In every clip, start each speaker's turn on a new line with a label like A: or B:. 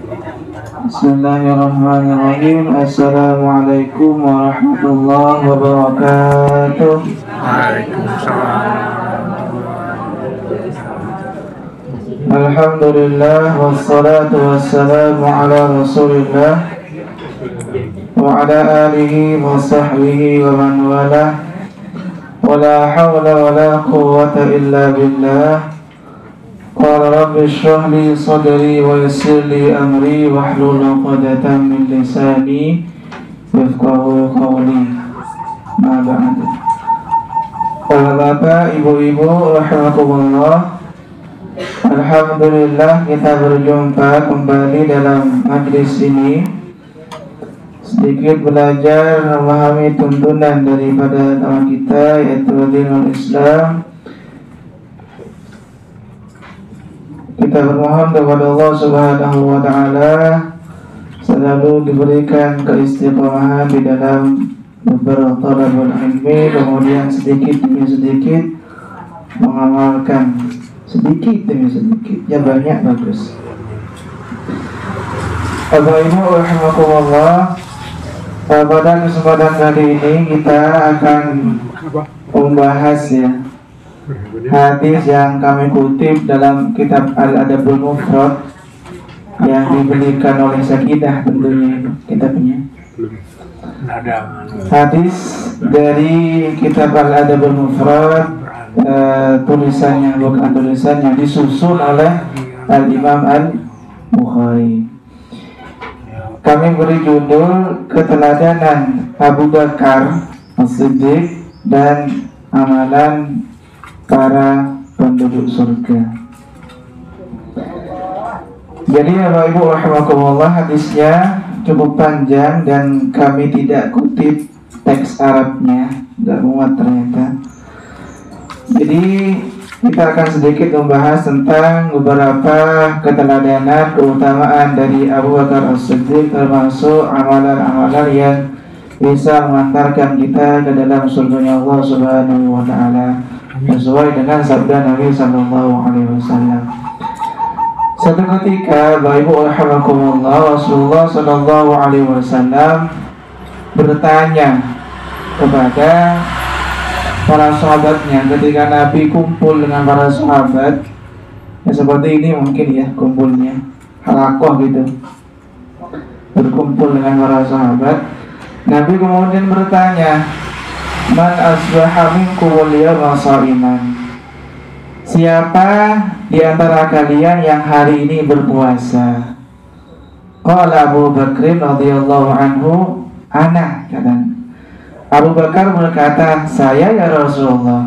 A: Bismillahirrahmanirrahim. Assalamualaikum warahmatullahi wabarakatuh. Alhamdulillah wassalatu wassalamu ala Rasulillah wa ala alihi wa sahbihi wa man walah. Wala hawla wala quwwata illa billah. Qala rabbi shrah li sadri wa yassir li amri wahlul 'uqdatam min lisani yafqahu qawli. Ma ba'd. Bapak, ibu-ibu rahimakumullah. Alhamdulillah kita berjumpa kembali dalam majlis ini. Sedikit belajar memahami tuntunan daripada agama kita, yaitu dinul Islam. Kita bermohon kepada Allah Subhanahu wa ta'ala selalu diberikan keistiqomahan di dalam bertalabul ilmi, kemudian sedikit demi sedikit mengamalkan, sedikit demi sedikit, ya banyak bagus. Bapak Ibu rahimakumullah, pada kesempatan kali ini kita akan membahas hadis yang kami kutip dalam kitab Al-Adabul Mufrad yang diberikan oleh Sakidah, tentunya kitabnya. Hadis dari kitab Al-Adabul Mufrad, tulisannya bukan tulisannya, disusun oleh Al-Imam Al-Bukhari. Kami beri judul Keteladanan Abu Bakar As-Siddiq dan Amalan Para Penduduk Surga. Jadi Bapak Ibu rahimakumullah, hadisnya cukup panjang dan kami tidak kutip teks Arabnya, tidak muat ternyata. Jadi kita akan sedikit membahas tentang beberapa keteladanan, keutamaan dari Abu Bakar As-Siddiq, termasuk amalan-amalan yang bisa mengantarkan kita ke dalam surganya Allah Subhanahu wa ta'ala, sesuai dengan sabda Nabi sallallahu alaihi wasallam. Suatu ketika, Bapak Ibu rahimakumullah, Rasulullah sallallahu alaihi wasallam bertanya kepada para sahabatnya ketika Nabi kumpul dengan para sahabat. Ya seperti ini mungkin ya kumpulnya, halakoh gitu, berkumpul dengan para sahabat. Nabi kemudian bertanya, Man asbaha minkum al-yawma sha'iman. Siapa di antara kalian yang hari ini berpuasa? Qala Abu Bakr radhiyallahu anhu, ana, katanya. Abu Bakar berkata, saya ya Rasulullah.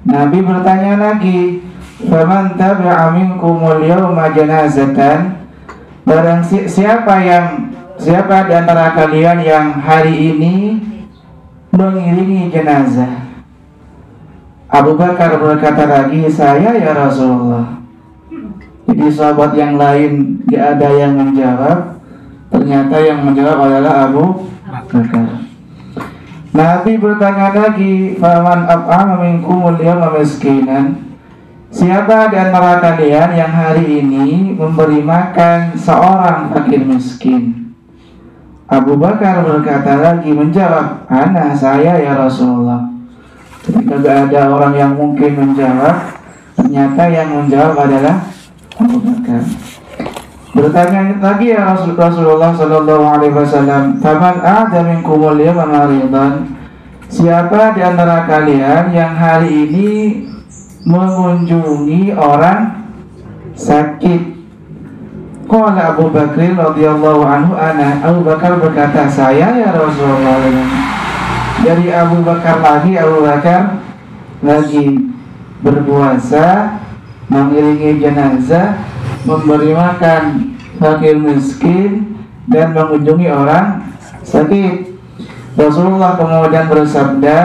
A: Nabi bertanya lagi, faman tabi'a minkumul yawma janazatan. Barang siapa di antara kalian yang hari ini mengiringi jenazah? Abu Bakar berkata lagi, saya ya Rasulullah. Jadi sahabat yang lain gak ada yang menjawab. Ternyata yang menjawab adalah Abu Bakar. Nabi bertanya lagi, faman at'ama minkumul yawma miskinan. Siapa di antara kalian yang hari ini memberi makan seorang fakir miskin? Abu Bakar berkata lagi, menjawab, ana, saya ya Rasulullah. Ketika gak ada orang yang mungkin menjawab, ternyata yang menjawab adalah Abu Bakar. Bertanya lagi ya Rasulullah sallallahu alaihi wasallam, faman a'da minkumul yawma maridan. Siapa di antara kalian yang hari ini mengunjungi orang sakit? Qala Abu Bakr radhiyallahu anhu, ana. Abu Bakar berkata, saya ya Rasulullah. Dari Abu Bakar lagi berpuasa, mengiringi jenazah, memberi makan fakir miskin, dan mengunjungi orang sakit. Rasulullah kemudian bersabda,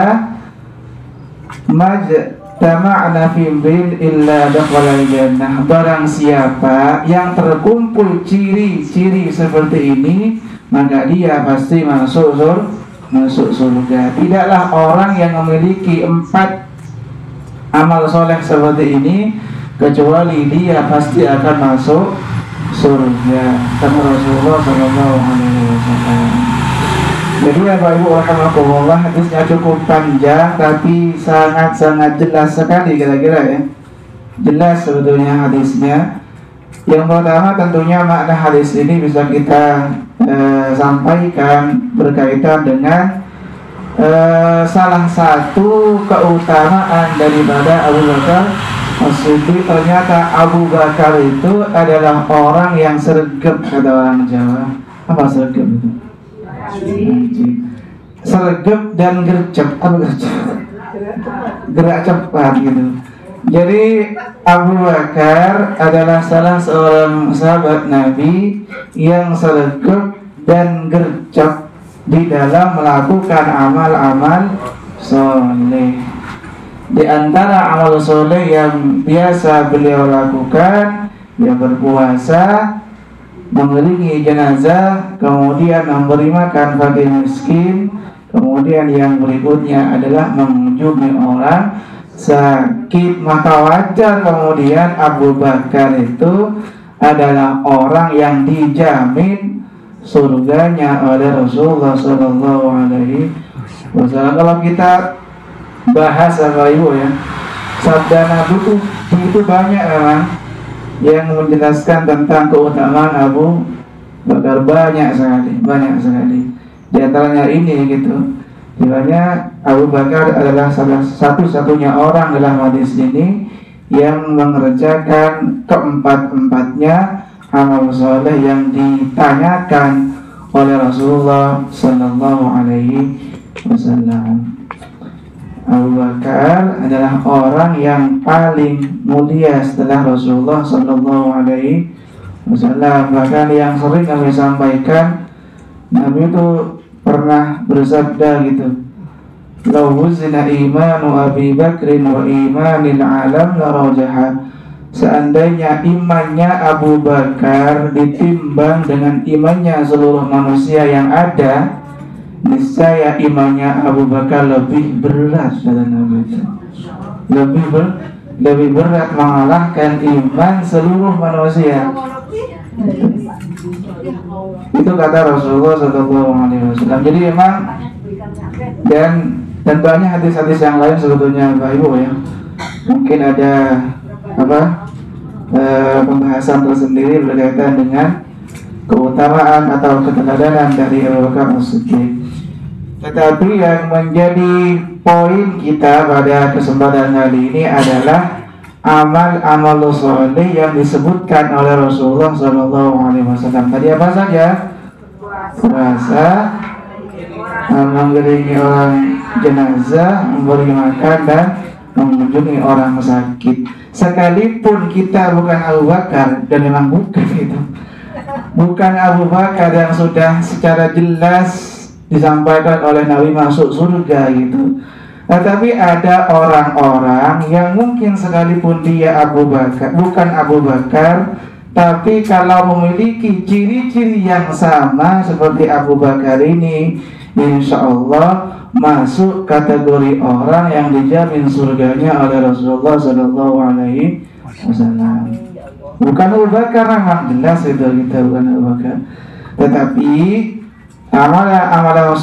A: majtama'na fi bil illa dakhala jannah. Barang siapa yang terkumpul ciri-ciri seperti ini, maka dia pasti masuk surga. Tidaklah orang yang memiliki 4 amal soleh seperti ini kecuali dia pasti akan masuk surga, kata Rasulullah Shallallahu Alaihi Wasallam. Jadi ya Bapak Ibu rahimakumullah, hadisnya cukup panjang tapi sangat-sangat jelas sekali kira-kira ya. Jelas sebetulnya hadisnya. Yang pertama tentunya makna hadis ini bisa kita sampaikan berkaitan dengan salah satu keutamaan daripada Abu Bakar As-Siddiq. Ternyata Abu Bakar itu adalah orang yang sregep, kata orang Jawa. Apa sregep itu? Sregep dan gercep. Apa gercep? Gerak cepat gitu. Jadi Abu Bakar adalah salah seorang sahabat Nabi yang sregep dan gercep di dalam melakukan amal-amal soleh. Di antara amal soleh yang biasa beliau lakukan, ya berpuasa, mengiringi jenazah, kemudian memberi makan fakir miskin, kemudian yang berikutnya adalah mengunjungi orang sakit. Maka wajar kemudian Abu Bakar itu adalah orang yang dijamin surganya oleh Rasulullah Sallallahu Alaihi Wasallam. Kalau kita bahas Bapak Ibu ya, sabda Nabi itu banyak memang yang menjelaskan tentang keutamaan Abu Bakar, banyak sekali. Di antaranya ini gitu. Sebenarnya Abu Bakar adalah salah satu-satunya orang dalam hadis ini yang mengerjakan keempat-empatnya amal soleh yang ditanyakan oleh Rasulullah Sallallahu Alaihi Wasallam. Abu Bakar adalah orang yang paling mulia setelah Rasulullah Sallallahu Alaihi Wasallam. Bahkan yang sering kami sampaikan, Nabi itu pernah bersabda gitu, "Lau wuzina imanu Abi Bakrin wa imanil alam la rajaha." Seandainya imannya Abu Bakar ditimbang dengan imannya seluruh manusia yang ada, niscaya imannya Abu Bakar lebih berat, kata Nabi. Lebih berat mengalahkan iman seluruh manusia. Itu kata Rasulullah SAW. Jadi memang dan banyak hadis-hadis yang lain sebetulnya Bapak Ibu ya. Mungkin ada pembahasan tersendiri berkaitan dengan keutamaan atau keteladanan dari Abu Bakar As-Siddiq. Tetapi yang menjadi poin kita pada kesempatan kali ini adalah amal-amal soleh yang disebutkan oleh Rasulullah SAW. Tadi apa saja? Puasa, mengiringi orang jenazah, memberi makan, dan mengunjungi orang sakit. Sekalipun kita bukan Abu Bakar, dan memang bukan itu, bukan Abu Bakar yang sudah secara jelas disampaikan oleh Nabi masuk surga gitu. Tetapi ada orang-orang yang mungkin sekalipun dia Abu Bakar, bukan Abu Bakar, tapi kalau memiliki ciri-ciri yang sama seperti Abu Bakar ini, insya Allah masuk kategori orang yang dijamin surganya oleh Rasulullah Sallallahu Alaihi Wasallam. Bukan Abu Bakar, memang jelas itu kita bukan Abu Bakar. Tetapi amal-amal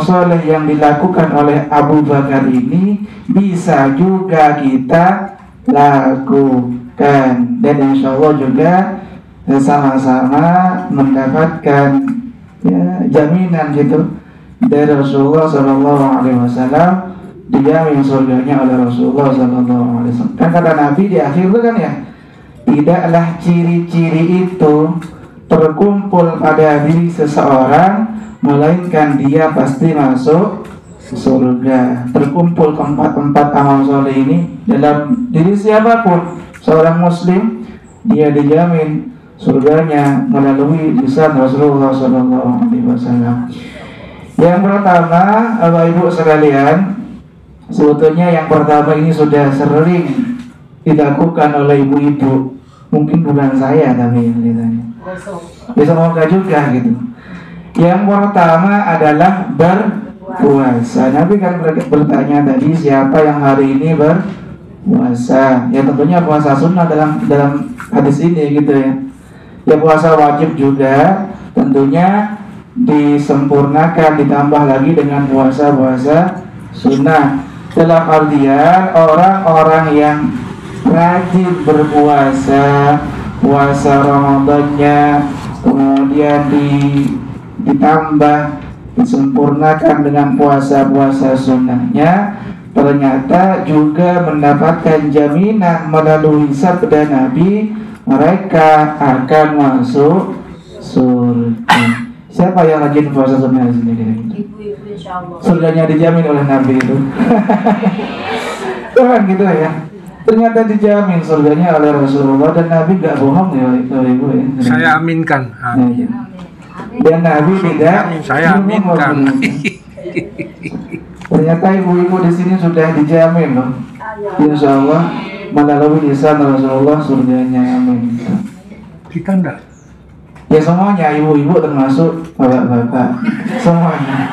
A: soleh yang dilakukan oleh Abu Bakar ini bisa juga kita lakukan, dan insya Allah juga sama-sama mendapatkan jaminan gitu dari Rasulullah Sallallahu Alaihi Wasallam, dijamin surganya oleh Rasulullah Sallallahu Alaihi Wasallam. Kan kata Nabi di akhir itu kan ya, tidaklah ciri-ciri itu terkumpul pada diri seseorang melainkan dia pasti masuk surga. Terkumpul keempat-empat amal soleh ini dalam diri siapapun seorang muslim, dia dijamin surganya melalui lisan Rasulullah Sallallahu Alaihi Wasallam. Yang pertama, Bapak Ibu sekalian, sebetulnya yang pertama ini sudah sering dilakukan oleh ibu-ibu. Mungkin bukan saya tapi yang ditanya. Bisa semoga juga gitu. Yang pertama adalah berpuasa. Nabi kan bertanya tadi, siapa yang hari ini berpuasa? Ya tentunya puasa sunnah dalam hadis ini gitu ya. Ya puasa wajib juga tentunya disempurnakan, ditambah lagi dengan puasa-puasa sunnah. Dalam artian orang-orang yang rajin berpuasa, puasa Ramadannya kemudian ditambah disempurnakan dengan puasa-puasa sunnahnya, ternyata juga mendapatkan jaminan melalui sabda Nabi, mereka akan masuk surga. Siapa yang rajin puasa sunnah di sini?
B: Ibu-ibu insyaallah.
A: Surganya dijamin oleh Nabi itu. Kan gitu ya. Ternyata dijamin surganya oleh Rasulullah dan Nabi gak bohong ya ibu ya.
C: Saya aminkan.
A: Ya. Dan Nabi tidak.
C: Saya aminkan.
A: Ternyata ibu-ibu di sini sudah dijamin loh. Insya Allah melalui lisan Rasulullah surganya, amin.
C: Kita enggak.
A: Ya semuanya, ibu-ibu termasuk bapak-bapak, semuanya.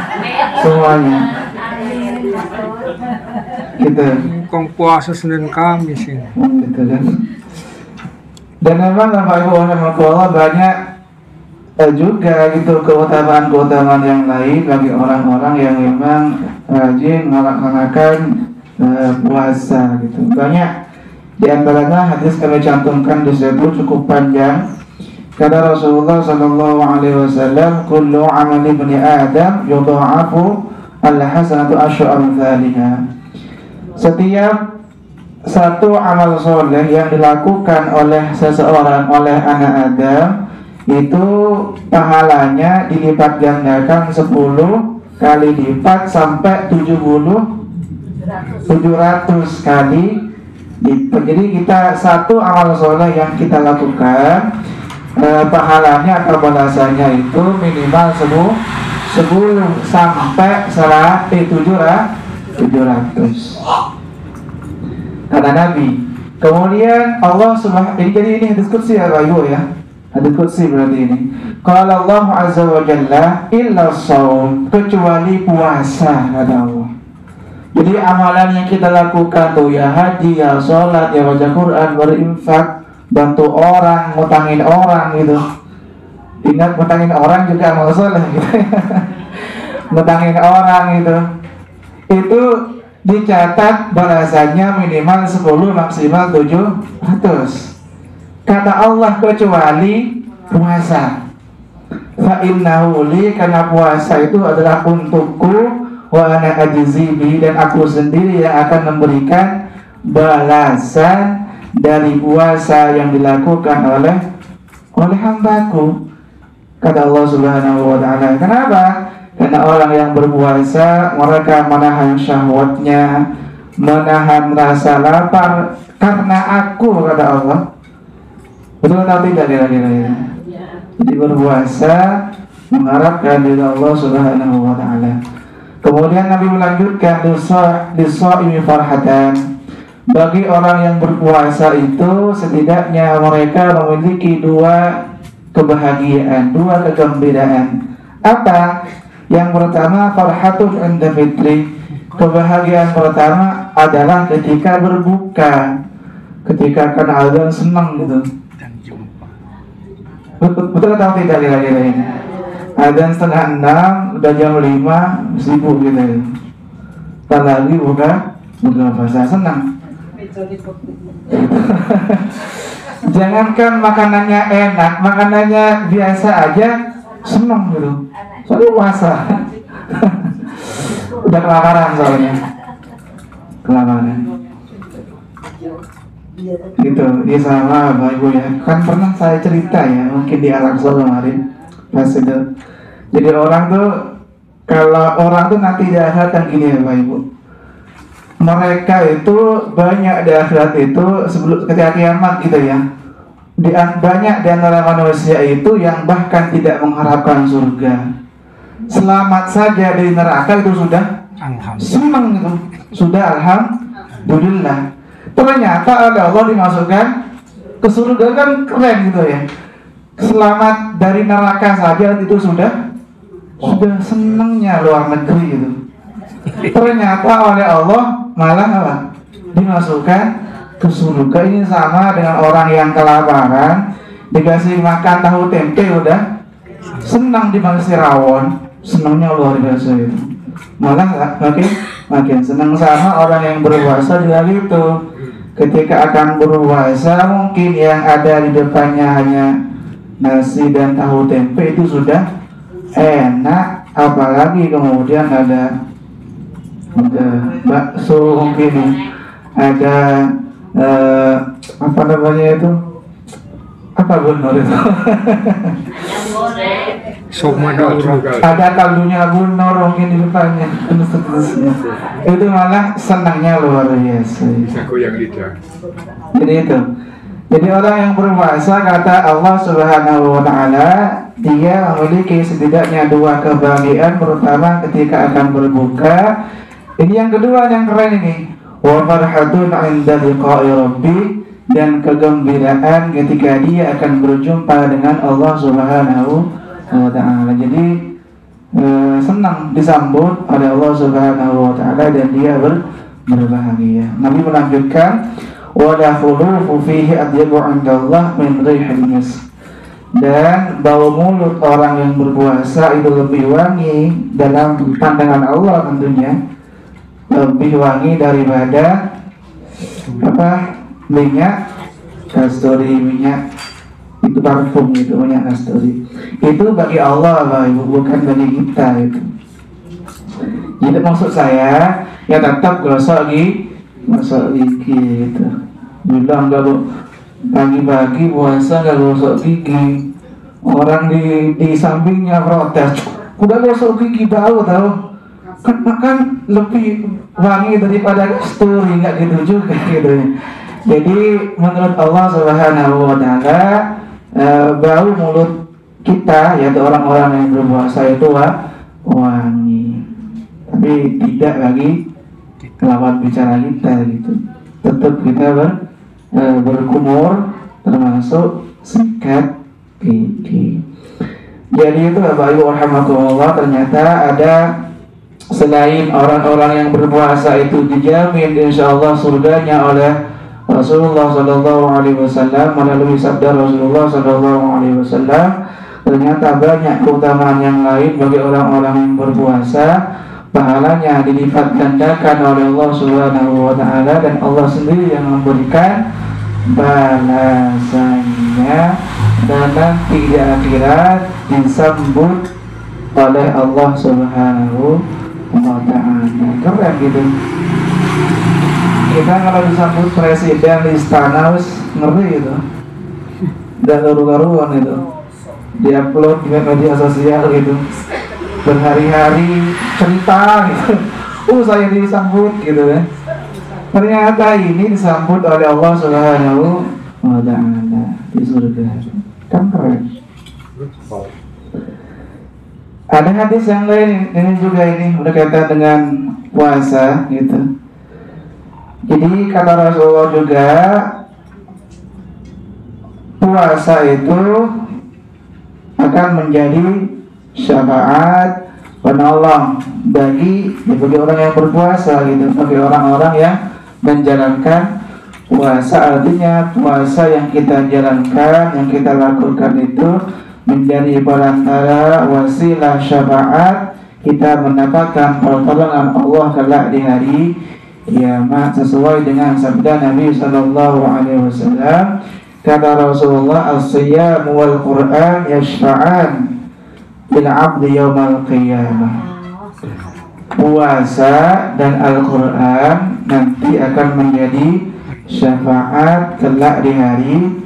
A: Gitu.
C: Kong puasa Senin Kamis ini.
A: Gitu kan. Dan memang Bapak Ibu Allah banyak juga gitu keutamaan-keutamaan yang lain bagi orang-orang yang memang rajin melaksanakan puasa gitu. Banyak di antaranya hadis kami cantumkan di situ cukup panjang. Kata Rasulullah sallallahu alaihi wasallam, "Kullu 'amali ibni Adam yudha'afu al-hasanatu asyru amsalha." Setiap satu amal soleh yang dilakukan oleh seseorang, oleh anak Adam, itu pahalanya dilipat gandakan 10 kali lipat sampai 700 kali lipat. Jadi kita satu amal soleh yang kita lakukan, pahalanya atau balasannya itu minimal 10 sampai 700 kata Nabi. Kemudian Allah subhanahu, jadi ini hadis qudsi ya Pak Ibu ya. Hadis qudsi berarti ini. Qala Allah azza wa jalla illa shaum, kecuali puasa kata Allah. Jadi amalan yang kita lakukan tuh ya haji, ya sholat, ya baca Quran, berinfak, bantu orang, ngutangin orang gitu. Ingat ngutangin orang juga amal soleh gitu. Ngutangin orang gitu. Itu dicatat balasannya minimal 10 maksimal 700. Kata Allah kecuali puasa. Fa innahu li, karena puasa itu adalah untukku, wa ana ajzi bi, dan aku sendiri yang akan memberikan balasan dari puasa yang dilakukan oleh hambaku. Kata Allah Subhanahu wa taala. Kenapa? Karena orang yang berpuasa, mereka menahan syahwatnya, menahan rasa lapar karena aku, kata Allah. Betul atau tidak kira-kira ya? Jadi berpuasa mengharapkan dari Allah Subhanahu wa taala. Kemudian Nabi melanjutkan lis-shaimi farhatan. Bagi orang yang berpuasa itu setidaknya mereka memiliki 2 kebahagiaan, 2 kegembiraan. Apa? Yang pertama, farhatun 'inda fitri. Kebahagiaan pertama adalah ketika berbuka, ketika kan azan senang gitu. Betul atau tidak kira-kira ini? Azan 5:30, udah jam 5, sibuk gitu. Ntar lagi buka puasa, senang. Jangankan makanannya enak, makanannya biasa aja senang gitu. Soalnya puasa. Udah kelaparan soalnya. Kelaparan. Gitu, dia sama Bapak Ibu ya. Kan pernah saya cerita ya, mungkin di Al-Aqsa kemarin pas itu. Jadi orang tuh, kalau orang tuh nanti di akhirat kan gini ya Bapak Ibu. Mereka itu banyak di akhirat itu sebelum ketika kiamat gitu ya. Banyak di antara manusia itu yang bahkan tidak mengharapkan surga. Selamat saja dari neraka itu sudah senang gitu. Sudah alhamdulillah. Ternyata oleh Allah dimasukkan ke surga, kan keren gitu ya. Selamat dari neraka saja itu sudah senangnya luar negeri gitu. Ternyata oleh Allah malah apa? Dimasukkan ke surga. Ini sama dengan orang yang kelaparan, dikasih makan tahu tempe udah senang, dikasih rawon senangnya luar biasa itu. Malah makin senang. Sama orang yang berpuasa juga gitu. Ketika akan berpuasa mungkin yang ada di depannya hanya nasi dan tahu tempe itu sudah enak, apalagi kemudian ada bakso, mungkin ada apa namanya itu, apa benar itu
C: Sop Madura.
A: ada kaldunya bunor mungkin di depannya. Itu malah senangnya luar biasa.
B: Bisa goyang lidah.
A: Jadi itu. Jadi orang yang berpuasa, kata Allah Subhanahu wa taala, dia memiliki setidaknya dua kebahagiaan. Pertama ketika akan berbuka. Ini yang kedua yang keren ini. Wa farhatun 'inda liqa'i rabbi, dan kegembiraan ketika dia akan berjumpa dengan Allah Subhanahu wa ta'ala. Jadi senang disambut oleh Allah Subhanahu wa ta'ala dan dia berbahagia. Nabi melanjutkan, wa la khulufu fihi adyabu 'indallah min rihil misk, dan bau mulut orang yang berpuasa itu lebih wangi dalam pandangan Allah, tentunya lebih wangi daripada minyak kasturi, minyak itu parfum, itu minyak kasturi. Itu bagi Allah, Bapak Ibu, bukan bagi kita itu. Jadi maksud saya ya tetap gosok gigi itu. Bilang kalau pagi-pagi puasa nggak gosok gigi, orang di sampingnya protes, udah gosok gigi bau tahu. Kan lebih wangi daripada kasturi, nggak gitu juga gitu. Jadi menurut Allah Subhanahu wa taala, bau mulut kita, yaitu orang-orang yang berpuasa itu wangi, tapi tidak bagi lawan bicara kita gitu. Tetap kita berkumur, termasuk sikat gigi. Jadi itu Bapak Ibu rahimakumullah, ternyata ada selain orang-orang yang berpuasa itu dijamin insyaallah surganya oleh Rasulullah Sallallahu Alaihi Wasallam melalui sabda Rasulullah Sallallahu Alaihi Wasallam. Ternyata banyak keutamaan yang lain bagi orang-orang yang berpuasa. Pahalanya dilipat gandakan oleh Allah Subhanahu Wa Taala, dan Allah sendiri yang memberikan balasannya, dan nanti di akhirat disambut oleh Allah Subhanahu Wa Taala. Keren gitu. Kita kalau disambut presiden di istana wis ngeri itu, dan karu-karuan itu, diupload di media sosial gitu, berhari-hari cerita gitu. Saya disambut gitu ya. Ternyata ini disambut oleh Allah Subhanahu wa Ta'ala di surga. Kan keren. Ada hadis yang lain ini juga, ini berkaitan dengan puasa gitu. Jadi kata Rasulullah juga, puasa itu akan menjadi syafaat penolong bagi orang yang berpuasa gitu, bagi orang-orang yang menjalankan puasa. Artinya puasa yang kita jalankan, yang kita lakukan itu menjadi perantara wasilah syafaat kita mendapatkan pertolongan Allah kelak di hari kiamat, sesuai dengan sabda Nabi Sallallahu Alaihi Wasallam. Kata Rasulullah, as-siyam wal Quran yashfa'an bil 'abdi yaumal qiyamah. Puasa dan Al-Quran nanti akan menjadi syafaat kelak di hari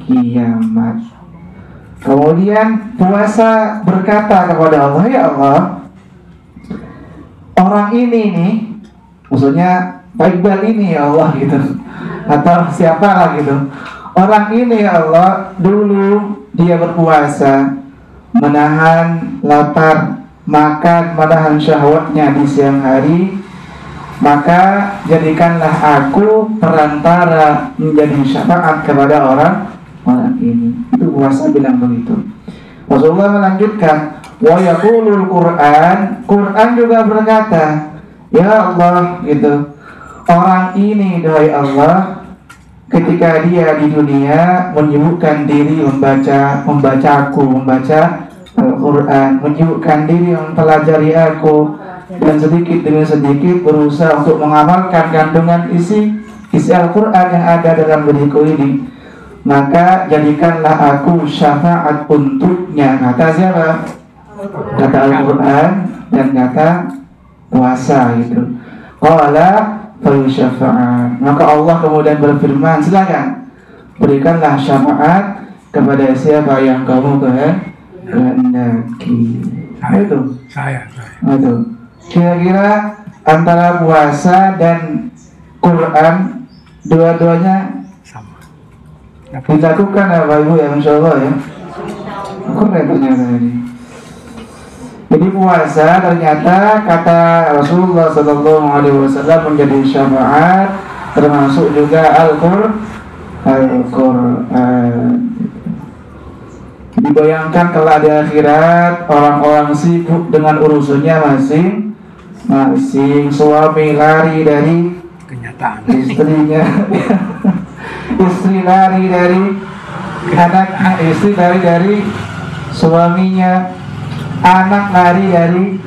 A: kiamat. Kemudian puasa berkata kepada Allah, ya Allah, orang ini nih, maksudnya Pak Iqbal ini ya Allah gitu, atau siapalah gitu, orang ini ya Allah, dulu dia berpuasa, menahan lapar, makan, menahan syahwatnya di siang hari, maka jadikanlah aku perantara menjadi syafaat kepada orang ini. Itu puasa bilang begitu. Rasulullah melanjutkan, wa yaqulul Quran, Quran juga berkata, ya Allah gitu, orang ini, dahai Allah, ketika dia di dunia menyibukkan diri membaca Al-Quran, menyibukkan diri mempelajari aku, dan sedikit demi sedikit berusaha untuk mengamalkan kandungan isi Al-Quran yang ada dalam diriku ini, maka jadikanlah aku syafaat untuknya. Kata siapa? Kata Al-Quran dan kata puasa itu. Qala falyusyafa'an. Maka Allah kemudian berfirman, silakan berikanlah syafaat kepada siapa yang kamu kehendaki. Itu.
C: Saya.
A: Itu. Kira-kira antara puasa dan Quran dua-duanya
C: Sama.
A: dilakukan ya Bapak Ibu ya, Masya Allah ya. Keren ternyata ini. Jadi puasa ternyata kata Rasulullah SAW menjadi syafaat, termasuk juga Al-Quran. Dibayangkan kelak di akhirat orang-orang sibuk dengan urusannya masing-masing. Suami lari dari
C: Kenyataan.
A: istrinya, istri lari dari anaknya, istri lari dari suaminya, anak lari dari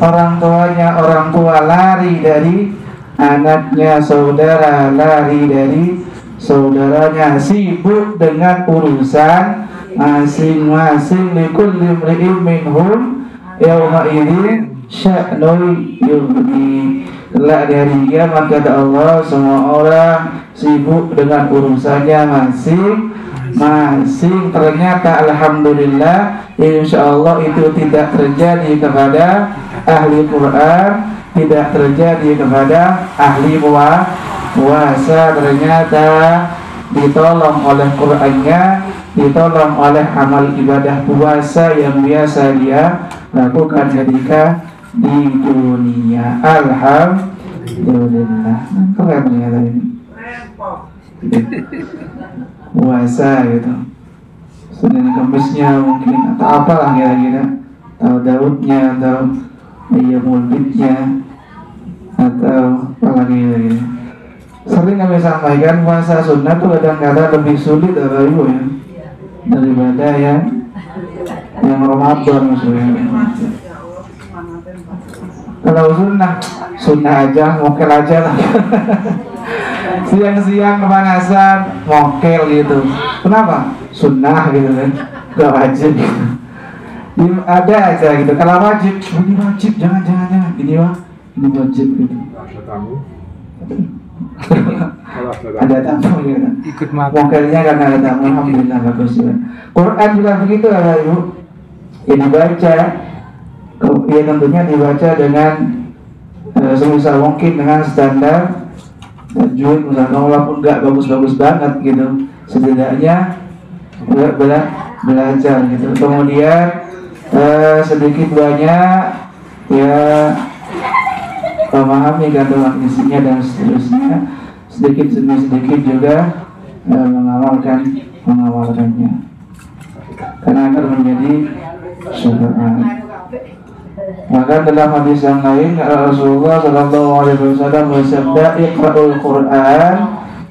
A: orang tuanya, orang tua lari dari anaknya, saudara lari dari saudaranya, sibuk dengan urusan masing-masing. Likulli imri'in minhum yawma idzin sya'nun yughni. Kelak di hari kiamat kata Allah, semua orang sibuk dengan urusannya masing-masing. Ternyata alhamdulillah, insyaallah itu tidak terjadi kepada ahli Quran, tidak terjadi kepada ahli puasa. Ternyata ditolong oleh Qurannya, ditolong oleh amal ibadah puasa yang biasa dia lakukan ketika di dunia. Alhamdulillah. Keren ternyata ini puasa gitu. Senin Kamisnya mungkin atau apalah kira-kira, atau Daudnya atau Maulidnya atau apa lagi kira-kira. Sering kami sampaikan puasa sunnah itu kadang-kadang lebih sulit Bapak Ibu ya daripada yang Ramadan maksudnya. Kalau sunnah aja, mokel aja lah. Siang-siang kepanasan, mokel gitu. Kenapa? Sunnah gitu kan, gak wajib gitu. Ada aja gitu. Kalau wajib, ini wajib, jangan. Ini wajib gitu. Ada tamu gitu.
C: Ikut makan.
A: Mokelnya karena ada tamu, alhamdulillah bagus ya. Quran juga begitu ya Ibu. Ini dibaca. Ya tentunya dibaca dengan sebisa mungkin dengan standar tajwid misalnya, walaupun nggak bagus-bagus banget gitu, setidaknya belajar gitu. Kemudian sedikit banyak ya memahami kandungan isinya dan seterusnya, sedikit demi sedikit juga mengamalkannya, karena akan menjadi syafaat. Maka dalam hadis yang lain Rasulullah SAW bersabda, "Iqra'ul Qur'an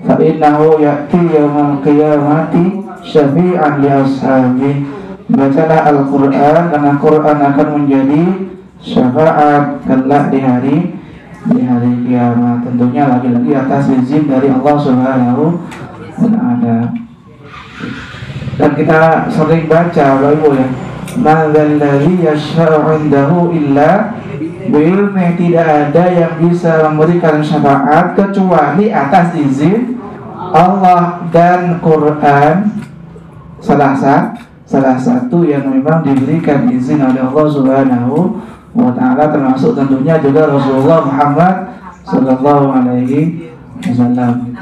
A: fa innahu ya'ti yawmal qiyamati syafi'an li ashabi." Bacalah Al-Quran karena Quran akan menjadi syafaat kelak di hari kiamat. Tentunya lagi-lagi atas izin dari Allah Subhanahu wa Ta'ala. Dan kita sering baca Bapak Ibu ya, "Madzalladzi yashfa'u 'indahu illa bi'ilmihi." Tidak ada yang bisa memberikan syafaat kecuali atas izin Allah. Dan Quran salah satu yang memang diberikan izin oleh Allah Subhanahu wa Ta'ala, termasuk tentunya juga Rasulullah Muhammad Sallallahu Alaihi Wasallam.